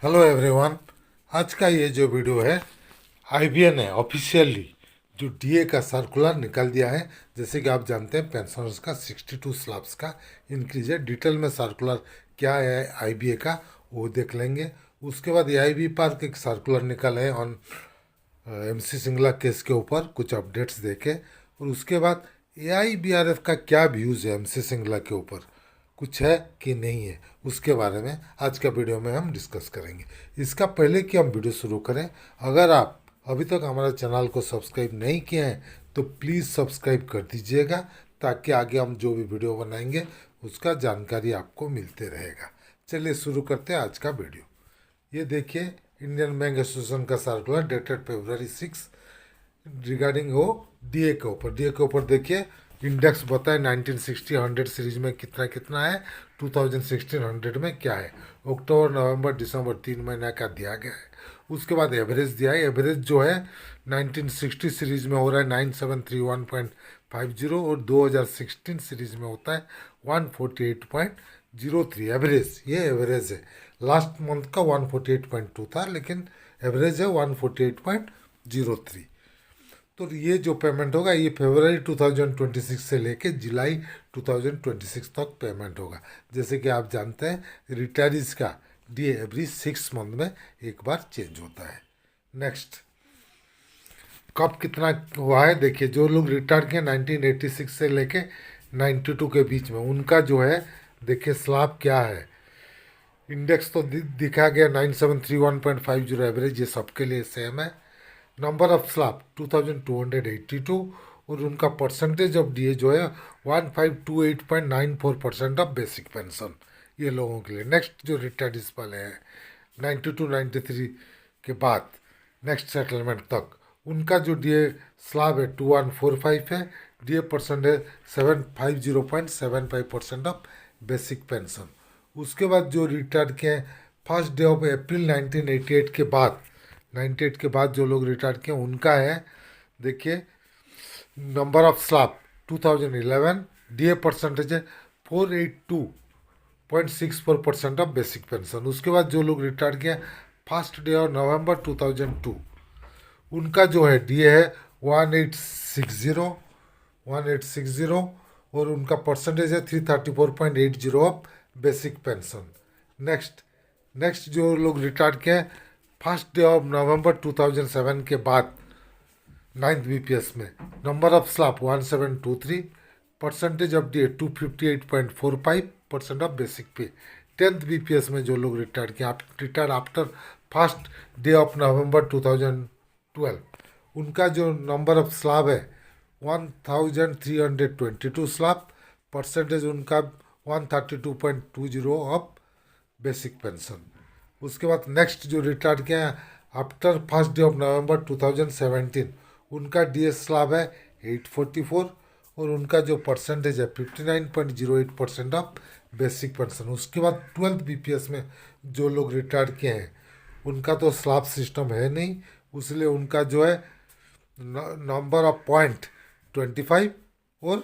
Hello everyone. आज का ये जो वीडियो है, आईबीए ने ऑफिशियली जो डीए का सर्कुलर निकाल दिया है। जैसे कि आप जानते हैं पेंशनर्स का 62 स्लैब्स का इंक्रीज है। डिटेल में सर्कुलर क्या है आईबीए का वो देख लेंगे। उसके बाद एआईबी पार्क एक सर्कुलर निकाला है ऑन एमसी सिंगला केस के ऊपर कुछ अपडेट्स देखे। और उसके बाद एआईबीआरएफ का क्या व्यूज़ है एमसी सिंगला के ऊपर, कुछ है कि नहीं है, उसके बारे में आज का वीडियो में हम डिस्कस करेंगे। इसका पहले कि हम वीडियो शुरू करें, अगर आप अभी तक हमारे चैनल को सब्सक्राइब नहीं किए हैं तो प्लीज़ सब्सक्राइब कर दीजिएगा, ताकि आगे हम जो भी वीडियो बनाएंगे उसका जानकारी आपको मिलते रहेगा। चलिए शुरू करते हैं आज का वीडियो। ये देखिए, इंडियन बैंक एसोसिएशन का सर्कुलर डेटेड February 6 रिगार्डिंग वो डीए के ऊपर देखिए। इंडेक्स बताए 1960 100 सीरीज में कितना कितना है, 2016 100 में क्या है। अक्टूबर नवंबर दिसंबर 3 महीना का दिया गया है। उसके बाद एवरेज दिया है। एवरेज जो है 1960 सीरीज में हो रहा है 9731.50 और 2016 सीरीज में होता है 148.03 एवरेज। ये एवरेज है। लास्ट मंथ का 148.2 था, लेकिन एवरेज है 148.03। तो ये जो पेमेंट होगा ये फरवरी 2026 से लेके जुलाई 2026 तक पेमेंट होगा। जैसे कि आप जानते हैं रिटायरीज का डीए एवरी 6 मंथ में एक बार चेंज होता है। नेक्स्ट, कब कितना हुआ है देखिए। जो लोग रिटायर किए 1986 से लेके 92 के बीच में, उनका जो है देखिए स्लैब क्या है। इंडेक्स तो दिखा गया 9731.50 एवरेज, ये सबके लिए सेम है। नंबर ऑफ स्लैब 2282 और उनका परसेंटेज ऑफ डीए जो है 1528.94% ऑफ बेसिक पेंशन, ये लोगों के लिए। नेक्स्ट जो रिटायर्ड वाले हैं 92 93 के बाद नेक्स्ट सेटलमेंट तक, उनका जो डीए स्लैब है 2145 है। DA percentage 750.75% of basic pension. उसके बाद जो रिटायर्ड के हैं फर्स्ट डे ऑफ अप्रैल 1988 के बाद, 98 के बाद जो लोग रिटायर किए उनका है देखिए। Number of slab 2011, DA percentage है 482.64% ऑफ बेसिक पेंशन। उसके बाद जो लोग रिटायर किए फर्स्ट डे ऑफ नवंबर 2002, उनका जो है डीए है 1860 और उनका परसेंटेज है 334.80 of basic pension. Next next जो लोग रिटायर किए फर्स्ट डे ऑफ नवंबर 2007 के बाद नाइन्थ बीपीएस में, number of slab 1723, percentage of D 258.45% of basic पे। टेंथ बीपीएस में जो लोग रिटायर किए retire after first day of November 2012, उनका जो नंबर ऑफ स्लैब है 1322 स्लैब, परसेंटेज उनका 132.20 ऑफ बेसिक पेंशन। उसके बाद नेक्स्ट जो रिटायर किया after first day of November 2017, उनका डीएस स्लैब है 844 और उनका जो परसेंटेज है 59.08% ऑफ बेसिक पेंशन। उसके बाद ट्वेल्थ बीपीएस में जो लोग रिटायर किए हैं उनका तो स्लैब सिस्टम है नहीं, इसलिए उनका जो है नंबर ऑफ पॉइंट 25 और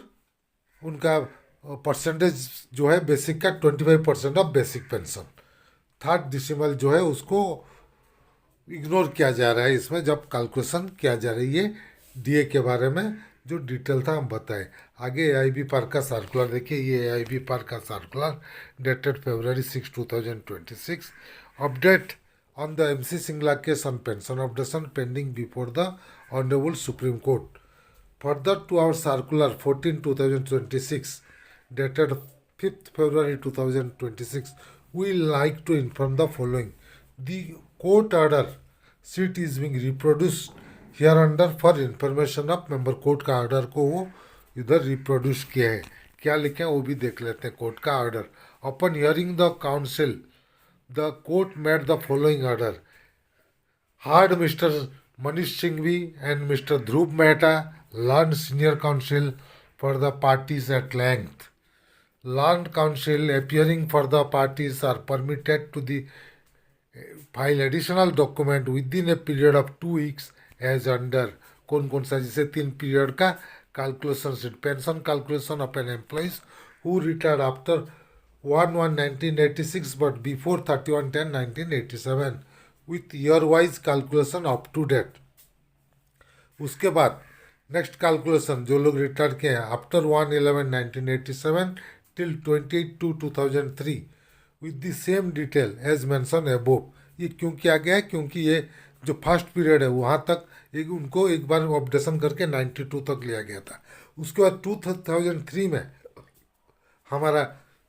उनका परसेंटेज जो है बेसिक का 25% of basic pension. Third decimal जो है उसको इग्नोर किया जा रहा है इसमें जब कैलकुलेशन किया जा रही है। डीए के बारे में जो डिटेल था हम बताएं। आगे एआईबी पार्क का सर्कुलर देखिए। ये एआईबी पार्क का circular dated February 6 2026, update on the MC Singla case on pension updation pending before the honourable supreme court. Further to our circular 14/2026 dated 5th February 2026, we like to inform the following. The court order sheet is being reproduced hereunder for information of member। Court का order को वो इधर reproduce किया है। क्या लिखे हैं वो भी देख लेते हैं। कोर्ट का order upon hearing the council the court made the following order. Heard Mr. Manish Singhvi and Mr. Dhruv Mehta, learned senior counsel for the parties at length. Learned counsel appearing for the parties are permitted to file additional document within a period of 2 weeks as under। कौन कौन सा, जैसे 3 period का calculation sheet, pension calculation of an employees who retired after 1/1/1986 but before 31/10/1987 with year wise calculation up to date. उसके बाद next calculation जो लोग retire किए हैं after 1/11/1987 till 28/2/2003 with the same detail as mention above. ये क्यों किया गया है? क्योंकि ये जो फर्स्ट पीरियड है वहाँ तक उनको एक बार अपडेशन करके 92 तक लिया गया था। उसके बाद 2003 में हमारा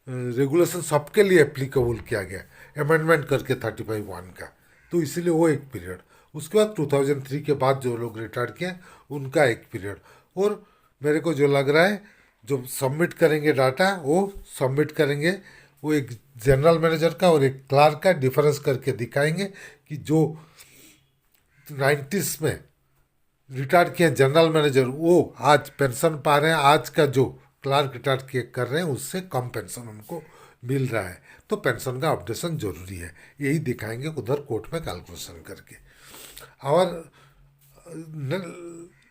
रेगुलेशन सबके लिए एप्लीकेबल किया गया, अमेंडमेंट करके 35(1) का, तो इसीलिए वो एक पीरियड। उसके बाद 2003 के बाद जो लोग रिटायर किए उनका एक पीरियड। और मेरे को जो लग रहा है जो सबमिट करेंगे डाटा वो सबमिट करेंगे वो एक जनरल मैनेजर का और एक क्लार्क का डिफरेंस करके दिखाएंगे कि जो 90s में रिटायर किए जनरल मैनेजर वो आज पेंशन पा रहे हैं, आज का जो क्लार्क रिटायर कर रहे हैं उससे कम पेंशन उनको मिल रहा है, तो पेंशन का अपडेशन जरूरी है। यही दिखाएंगे उधर कोर्ट में कैलकुलेशन करके। और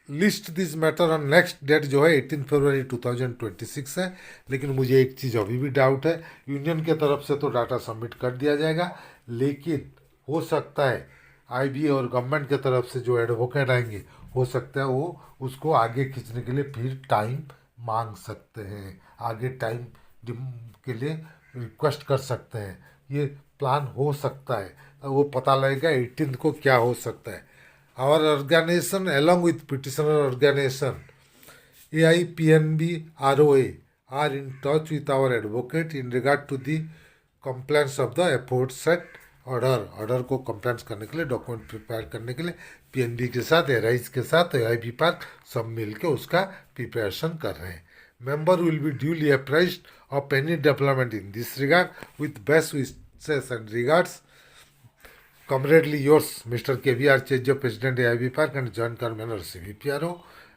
list this matter on next date जो है 18 फरवरी 2026 है। लेकिन मुझे एक चीज़ अभी भी डाउट है, यूनियन के तरफ से तो डाटा सबमिट कर दिया जाएगा, लेकिन हो सकता है आईबी और गवर्नमेंट के तरफ से जो एडवोकेट आएंगे हो सकता है वो उसको आगे खींचने के लिए फिर टाइम मांग सकते हैं, आगे टाइम के लिए रिक्वेस्ट कर सकते हैं। ये प्लान हो सकता है, वो पता लगेगा 18 को क्या हो सकता है। Our organisation along with petitioner organization AIPNB ROA are in touch with our advocate in regard to the compliance of the aforesaid order को कंप्लाइंस करने के लिए, डॉक्यूमेंट प्रिपेयर करने के लिए पीएनबी के साथ, एराइज के साथ, एआईबी पार्क सब मिल के उसका प्रिपरेशन कर रहे हैं। Member will be duly apprised of any development in this regard with best wishes and regards. Comradely yours, Mr. KVR Chejjo, President AIB Park and Joint Convener CVPRO,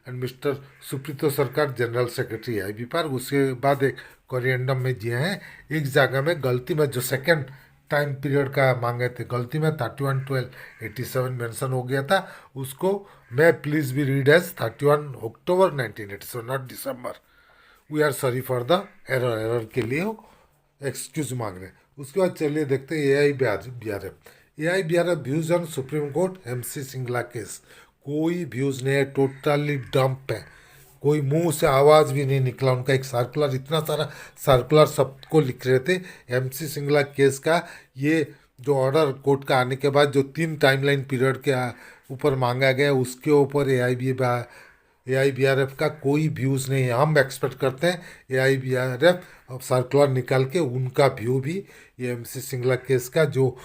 and Mr. सुप्रीतो सरकार general secretary AIB park. उसके बाद एक कोरिएंडम में दिए हैं, एक जगह में गलती में जो सेकेंड टाइम पीरियड का मांगे थे गलती में 31/12/87 मेंशन हो गया था, उसको मैं please be read as 31 October 1987 not December. We are sorry for the error के लिए एक्सक्यूज मांग रहे हैं। उसके बाद चलिए देखते हैं AIBRF views on supreme court MC Singla case. कोई व्यूज नहीं है, टोटली डंप है, कोई मुंह से आवाज़ भी नहीं निकला उनका। एक सर्कुलर, इतना सारा सर्कुलर सबको लिख रहे थे MC सिंगला केस का। ये जो ऑर्डर कोर्ट का आने के बाद जो 3 टाइमलाइन पीरियड के ऊपर मांगा गया उसके ऊपर AIBRF का कोई व्यूज़ नहीं है। हम एक्सपेक्ट करते हैं AIBRF अब सर्कुलर निकाल के उनका व्यू भी ये MC सिंगला केस का जो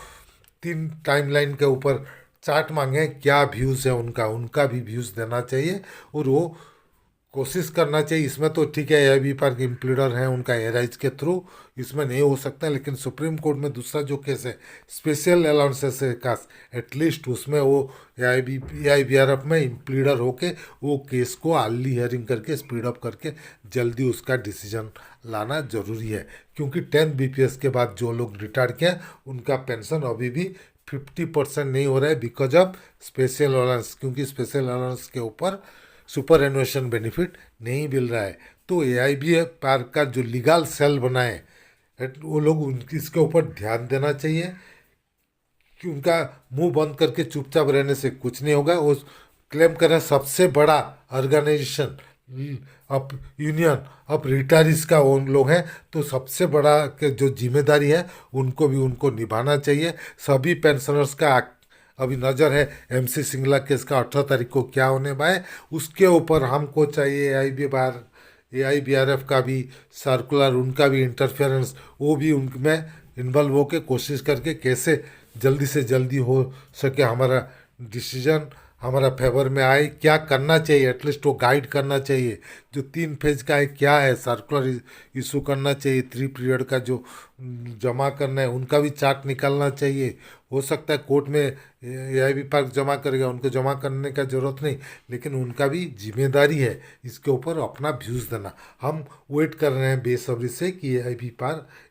3 टाइमलाइन के ऊपर चार्ट मांगे क्या व्यूज़ है उनका, उनका भी व्यूज़ देना चाहिए और वो कोशिश करना चाहिए। इसमें तो ठीक है AIB पार्क इम्प्लीडर हैं उनका एराइज के थ्रू, इसमें नहीं हो सकता, लेकिन सुप्रीम कोर्ट में दूसरा जो केस है स्पेशल अलाउंसेस का, एटलीस्ट उसमें वो AIBRF में इम्प्लीडर होके वो केस को अर्ली हियरिंग करके स्पीड अप करके जल्दी उसका डिसीजन लाना जरूरी है। क्योंकि 10th BPS के बाद जो लोग रिटायर किए उनका पेंशन अभी भी 50% नहीं हो रहा है बिकॉज ऑफ स्पेशल अलाउंस, क्योंकि स्पेशल अलाउंस के ऊपर सुपर एनुएशन बेनिफिट नहीं मिल रहा है। तो AIB पार्क का जो लीगल सेल बनाए वो लोग इसके ऊपर ध्यान देना चाहिए कि उनका मुंह बंद करके चुपचाप रहने से कुछ नहीं होगा। वो क्लेम कर रहे हैं सबसे बड़ा ऑर्गेनाइजेशन अब यूनियन अब रिटायरीज का उन लोग हैं, तो सबसे बड़ा के जो जिम्मेदारी है उनको भी उनको निभाना चाहिए। सभी पेंशनर्स का अभी नज़र है MC सिंगला केस का 18 तारीख को क्या होने वाला है, उसके ऊपर हमको चाहिए AIBRF का भी सर्कुलर, उनका भी इंटरफेरेंस, वो भी उनमें इन्वॉल्व होकर कोशिश करके कैसे जल्दी से जल्दी हो सके हमारा डिसीजन हमारा फेवर में आए, क्या करना चाहिए एटलीस्ट वो गाइड करना चाहिए। जो 3 फेज का है क्या है सर्कुलर इशू करना चाहिए, 3 पीरियड का जो जमा करना है उनका भी चार्ट निकालना चाहिए। हो सकता है कोर्ट में AIB पार्क जमा करेगा, उनको जमा करने का ज़रूरत नहीं, लेकिन उनका भी जिम्मेदारी है इसके ऊपर अपना व्यूज़ देना। हम वेट कर रहे हैं बेसब्री से कि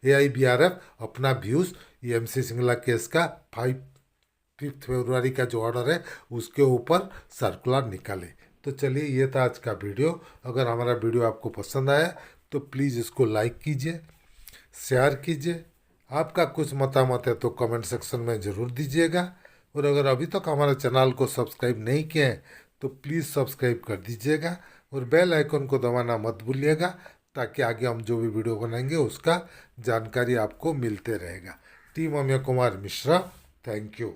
AIBRF अपना व्यूज़ MC सिंगला केस का 5 फरवरी का जो ऑर्डर है उसके ऊपर सर्कुलर निकाले। तो चलिए ये था आज का वीडियो। अगर हमारा वीडियो आपको पसंद आया तो प्लीज़ इसको लाइक कीजिए, शेयर कीजिए। आपका कुछ मतामत है तो कमेंट सेक्शन में ज़रूर दीजिएगा। और अगर अभी तक हमारे चैनल को सब्सक्राइब नहीं किया है तो प्लीज़ सब्सक्राइब कर दीजिएगा और बेल आइकन को दबाना मत भूलिएगा, ताकि आगे हम जो भी वीडियो बनाएंगे उसका जानकारी आपको मिलते रहेगा। Team Amiya Kumar Mishra, thank you.